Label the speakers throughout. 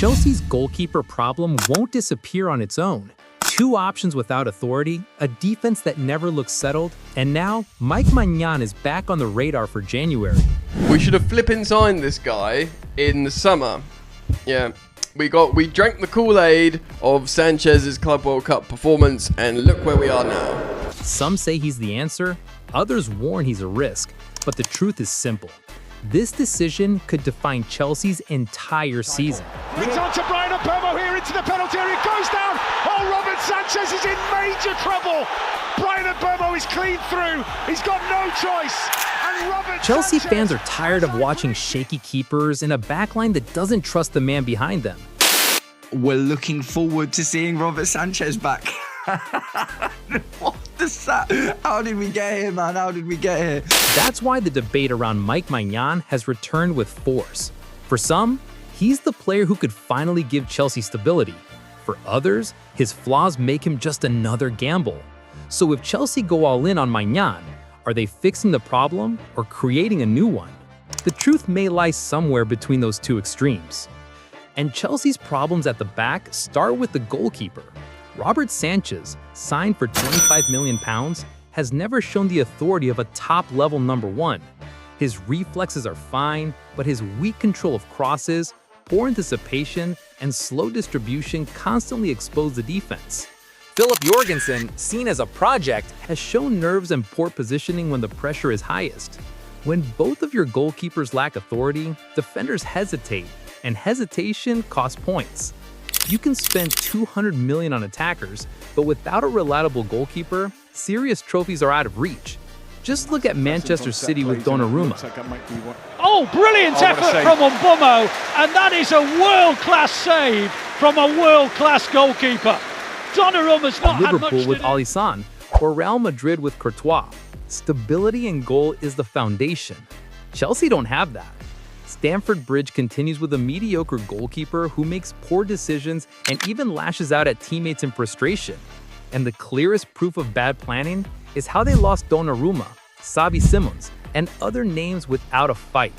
Speaker 1: Chelsea's goalkeeper problem won't disappear on its own. Two options without authority, a defense that never looks settled, and now Maignan is back on the radar for January.
Speaker 2: We should have flipping signed this guy in the summer. Yeah, we drank the Kool-Aid of Sanchez's Club World Cup performance, and look where we are now.
Speaker 1: Some say he's the answer, others warn he's a risk, but the truth is simple. This decision could define Chelsea's entire season.
Speaker 3: It's on to Brian Mbeumo here into the penalty area. It goes down. Oh, Robert Sanchez is in major trouble. Brian Mbeumo is clean through. He's got no choice. And Robert
Speaker 1: Chelsea
Speaker 3: Sanchez
Speaker 1: fans are tired of watching shaky keepers and a backline that doesn't trust the man behind them.
Speaker 4: We're looking forward to seeing Robert Sanchez back. What is that? How did we get here, man? How did we get here?
Speaker 1: That's why the debate around Maignan has returned with force. For some, he's the player who could finally give Chelsea stability. For others, his flaws make him just another gamble. So if Chelsea go all in on Maignan, are they fixing the problem or creating a new one? The truth may lie somewhere between those two extremes. And Chelsea's problems at the back start with the goalkeeper. Robert Sanchez, signed for £25 million, has never shown the authority of a top-level number one. His reflexes are fine, but his weak control of crosses, poor anticipation, and slow distribution constantly expose the defense. Filip Jörgensen, seen as a project, has shown nerves and poor positioning when the pressure is highest. When both of your goalkeepers lack authority, defenders hesitate, and hesitation costs points. You can spend $200 million on attackers, but without a reliable goalkeeper, serious trophies are out of reach. Just look at Manchester City with Donnarumma.
Speaker 3: Oh, brilliant effort from Mbeumo, and that is a world-class save from a world-class goalkeeper. Donnarumma's not had much
Speaker 1: Liverpool with
Speaker 3: to
Speaker 1: Alisson, or Real Madrid with Courtois. Stability in goal is the foundation. Chelsea don't have that. Stamford Bridge continues with a mediocre goalkeeper who makes poor decisions and even lashes out at teammates in frustration. And the clearest proof of bad planning is how they lost Donnarumma, Xavi Simons, and other names without a fight.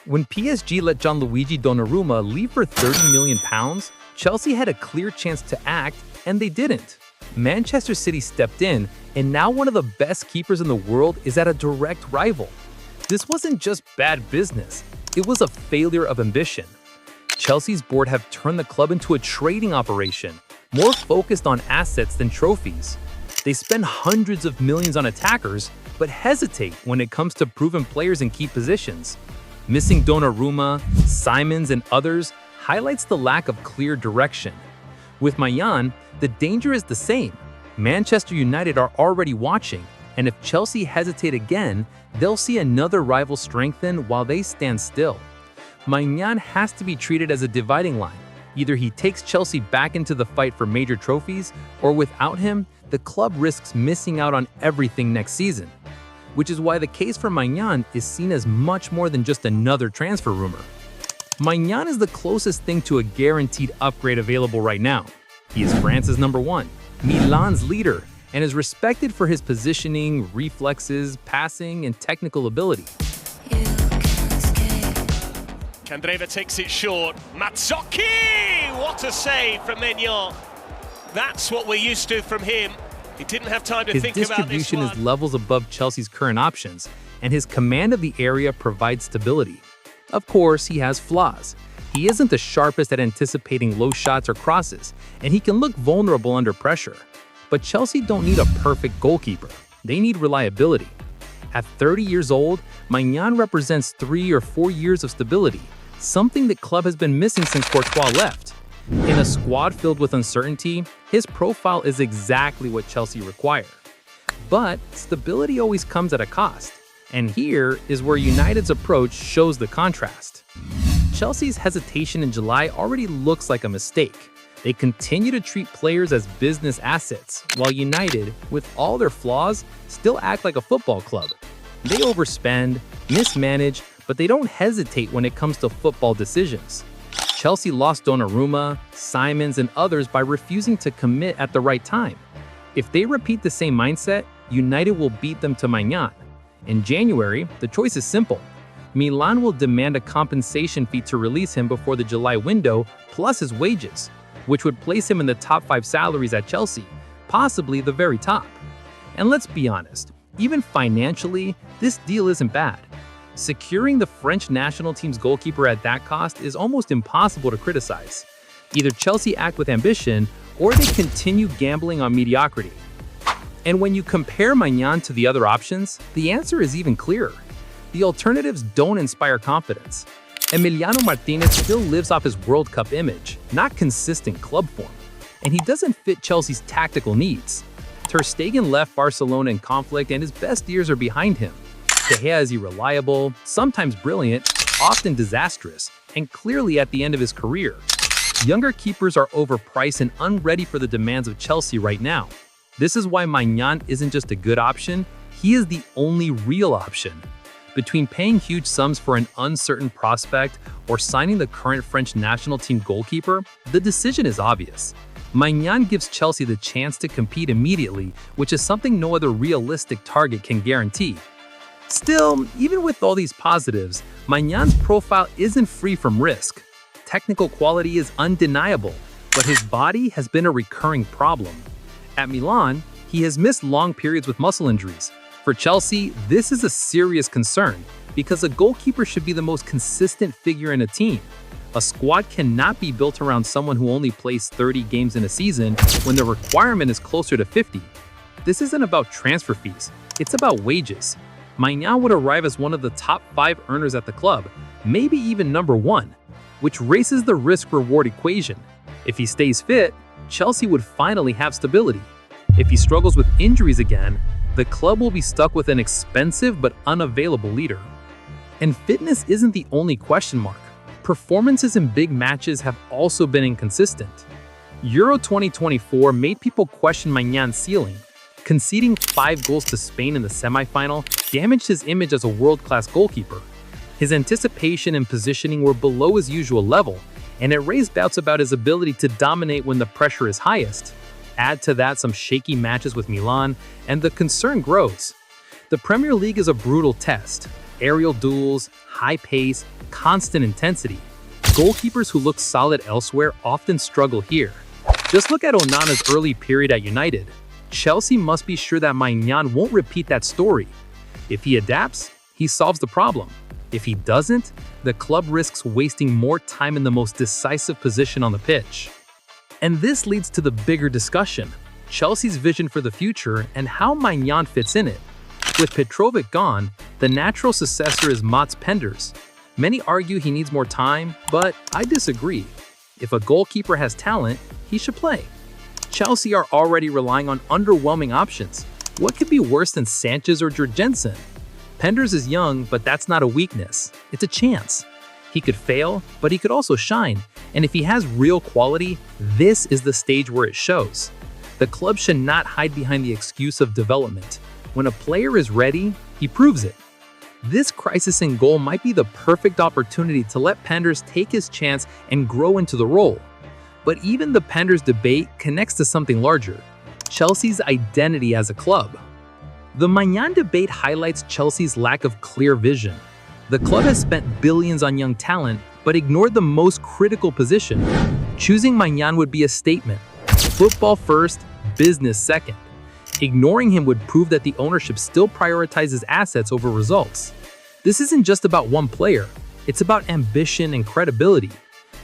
Speaker 1: When PSG let Gianluigi Donnarumma leave for £30 million, Chelsea had a clear chance to act, and they didn't. Manchester City stepped in, and now one of the best keepers in the world is at a direct rival. This wasn't just bad business. It was a failure of ambition. Chelsea's board have turned the club into a trading operation, more focused on assets than trophies. They spend hundreds of millions on attackers, but hesitate when it comes to proven players in key positions. Missing Donnarumma, Simons, and others highlights the lack of clear direction. With Maignan, the danger is the same. Manchester United are already watching, and if Chelsea hesitate again, they'll see another rival strengthen while they stand still. Maignan has to be treated as a dividing line. Either he takes Chelsea back into the fight for major trophies, or without him, the club risks missing out on everything next season. Which is why the case for Maignan is seen as much more than just another transfer rumor. Maignan is the closest thing to a guaranteed upgrade available right now. He is France's number one, Milan's leader, and is respected for his positioning, reflexes, passing, and technical ability.
Speaker 5: Candreva takes it short. Mazzocchi! What a save from Maignan. That's what we're used to from him. He didn't have time to think about this one.
Speaker 1: His distribution is levels above Chelsea's current options, and his command of the area provides stability. Of course, he has flaws. He isn't the sharpest at anticipating low shots or crosses, and he can look vulnerable under pressure. But Chelsea don't need a perfect goalkeeper. They need reliability. At 30 years old, Maignan represents 3 or 4 years of stability, something the club has been missing since Courtois left. In a squad filled with uncertainty, his profile is exactly what Chelsea require. But stability always comes at a cost, and here is where United's approach shows the contrast. Chelsea's hesitation in July already looks like a mistake. They continue to treat players as business assets, while United, with all their flaws, still act like a football club. They overspend, mismanage, but they don't hesitate when it comes to football decisions. Chelsea lost Donnarumma, Simons, and others by refusing to commit at the right time. If they repeat the same mindset, United will beat them to Maignan. In January, the choice is simple. Milan will demand a compensation fee to release him before the July window, plus his wages, which would place him in the top 5 salaries at Chelsea, possibly the very top. And let's be honest, even financially, this deal isn't bad. Securing the French national team's goalkeeper at that cost is almost impossible to criticize. Either Chelsea act with ambition, or they continue gambling on mediocrity. And when you compare Maignan to the other options, the answer is even clearer. The alternatives don't inspire confidence. Emiliano Martinez still lives off his World Cup image, not consistent club form. And he doesn't fit Chelsea's tactical needs. Ter Stegen left Barcelona in conflict and his best years are behind him. De Gea is irreliable, sometimes brilliant, often disastrous, and clearly at the end of his career. Younger keepers are overpriced and unready for the demands of Chelsea right now. This is why Maignan isn't just a good option, he is the only real option. Between paying huge sums for an uncertain prospect or signing the current French national team goalkeeper, the decision is obvious. Maignan gives Chelsea the chance to compete immediately, which is something no other realistic target can guarantee. Still, even with all these positives, Maignan's profile isn't free from risk. Technical quality is undeniable, but his body has been a recurring problem. At Milan, he has missed long periods with muscle injuries. For Chelsea, this is a serious concern because a goalkeeper should be the most consistent figure in a team. A squad cannot be built around someone who only plays 30 games in a season when the requirement is closer to 50. This isn't about transfer fees, it's about wages. Maignan would arrive as one of the top 5 earners at the club, maybe even number 1, which raises the risk-reward equation. If he stays fit, Chelsea would finally have stability. If he struggles with injuries again, the club will be stuck with an expensive but unavailable leader. And fitness isn't the only question mark. Performances in big matches have also been inconsistent. Euro 2024 made people question Maignan's ceiling. Conceding 5 goals to Spain in the semifinal damaged his image as a world-class goalkeeper. His anticipation and positioning were below his usual level, and it raised doubts about his ability to dominate when the pressure is highest. Add to that some shaky matches with Milan, and the concern grows. The Premier League is a brutal test. Aerial duels, high pace, constant intensity. Goalkeepers who look solid elsewhere often struggle here. Just look at Onana's early period at United. Chelsea must be sure that Maignan won't repeat that story. If he adapts, he solves the problem. If he doesn't, the club risks wasting more time in the most decisive position on the pitch. And this leads to the bigger discussion, Chelsea's vision for the future and how Maignan fits in it. With Petrovic gone, the natural successor is Mats Penders. Many argue he needs more time, but I disagree. If a goalkeeper has talent, he should play. Chelsea are already relying on underwhelming options. What could be worse than Sánchez or Jörgensen? Penders is young, but that's not a weakness. It's a chance. He could fail, but he could also shine. And if he has real quality, this is the stage where it shows. The club should not hide behind the excuse of development. When a player is ready, he proves it. This crisis in goal might be the perfect opportunity to let Penders take his chance and grow into the role. But even the Penders debate connects to something larger, Chelsea's identity as a club. The Maignan debate highlights Chelsea's lack of clear vision. The club has spent billions on young talent, but ignored the most critical position. Choosing Maignan would be a statement. Football first, business second. Ignoring him would prove that the ownership still prioritizes assets over results. This isn't just about one player, it's about ambition and credibility.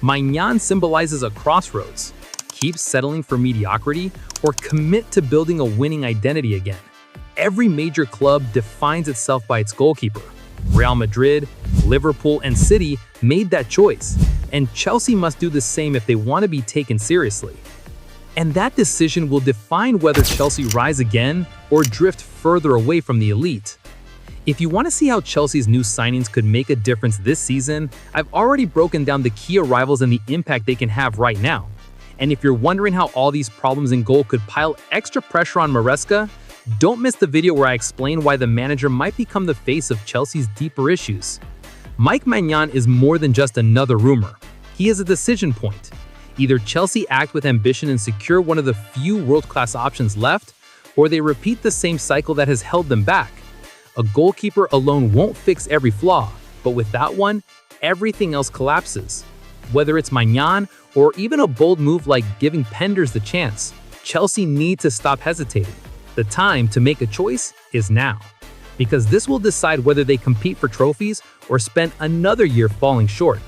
Speaker 1: Maignan symbolizes a crossroads. Keep settling for mediocrity or commit to building a winning identity again. Every major club defines itself by its goalkeeper. Real Madrid, Liverpool, and City made that choice, and Chelsea must do the same if they want to be taken seriously. And that decision will define whether Chelsea rise again or drift further away from the elite. If you want to see how Chelsea's new signings could make a difference this season, I've already broken down the key arrivals and the impact they can have right now. And if you're wondering how all these problems in goal could pile extra pressure on Maresca, don't miss the video where I explain why the manager might become the face of Chelsea's deeper issues. Mike Maignan is more than just another rumor. He is a decision point. Either Chelsea act with ambition and secure one of the few world-class options left, or they repeat the same cycle that has held them back. A goalkeeper alone won't fix every flaw, But without one, everything else collapses. Whether it's Maignan or even a bold move like giving Penders the chance, Chelsea need to stop hesitating. The time to make a choice is now, because this will decide whether they compete for trophies or spend another year falling short.